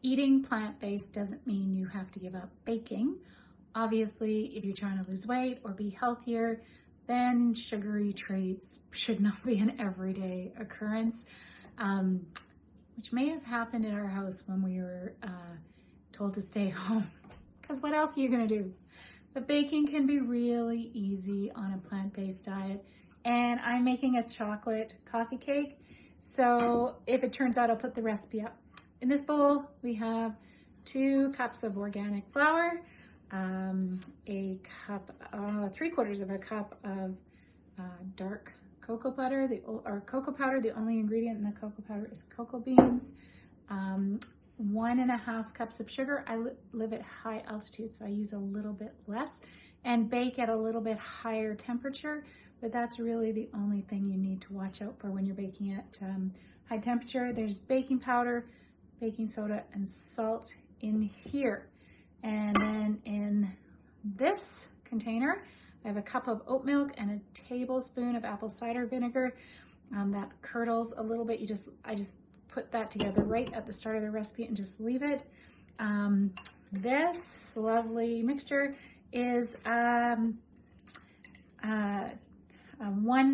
eating plant-based doesn't mean you have to give up baking. Obviously, if you're trying to lose weight or be healthier, then sugary treats should not be an everyday occurrence, which may have happened in our house when we were told to stay home, because what else are you gonna do? But baking can be really easy on a plant-based diet, and I'm making a chocolate coffee cake. So if it turns out, I'll put the recipe up. In this bowl, we have 2 cups of organic flour, a cup, 3/4 of a cup of dark cocoa butter, cocoa powder. The only ingredient in the cocoa powder is cocoa beans. 1.5 cups of sugar. I live at high altitude, so I use a little bit less and bake at a little bit higher temperature, but that's really the only thing you need to watch out for when you're baking at high temperature. There's baking powder, baking soda, and salt in here. And then in this container, I have a cup of oat milk and a tablespoon of apple cider vinegar. That curdles a little bit. I just put that together right at the start of the recipe and just leave it. This lovely mixture is 1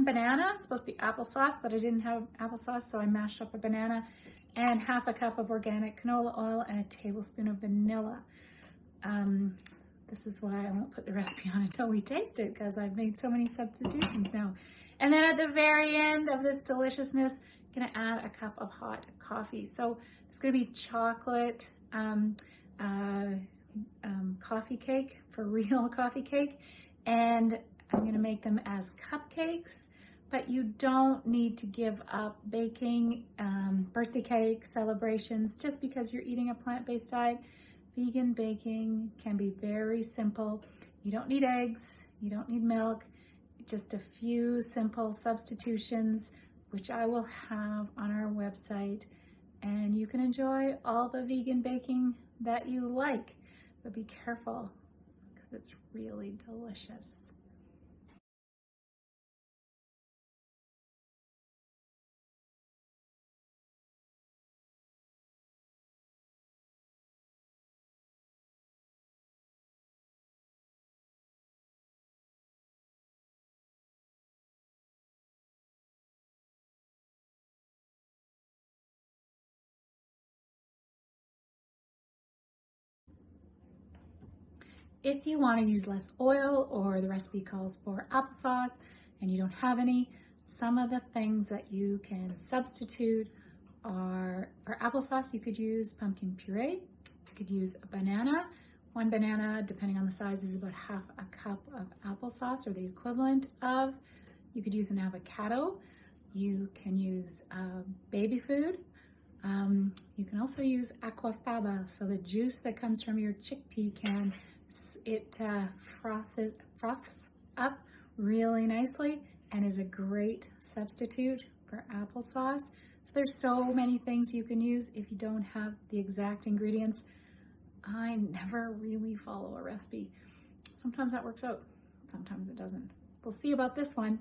banana. It's supposed to be applesauce, but I didn't have applesauce, so I mashed up a banana, and 1/2 cup of organic canola oil and a tablespoon of vanilla. This is why I won't put the recipe on until we taste it, because I've made so many substitutions now. And then at the very end of this deliciousness, I'm gonna add a cup of hot coffee. So it's gonna be chocolate coffee cake, for real coffee cake. And I'm gonna make them as cupcakes, but you don't need to give up baking birthday cake celebrations just because you're eating a plant-based diet. Vegan baking can be very simple. You don't need eggs, you don't need milk, just a few simple substitutions, which I will have on our website, and you can enjoy all the vegan baking that you like, but be careful because it's really delicious. If you want to use less oil, or the recipe calls for applesauce and you don't have any, some of the things that you can substitute are, for applesauce, you could use pumpkin puree. You could use a banana. 1 banana, depending on the size, is about 1/2 cup of applesauce, or the equivalent of. You could use an avocado. You can use baby food. You can also use aquafaba, so the juice that comes from your chickpea can, it froths up really nicely and is a great substitute for applesauce. So there's so many things you can use if you don't have the exact ingredients. I never really follow a recipe. Sometimes that works out, sometimes it doesn't. We'll see about this one.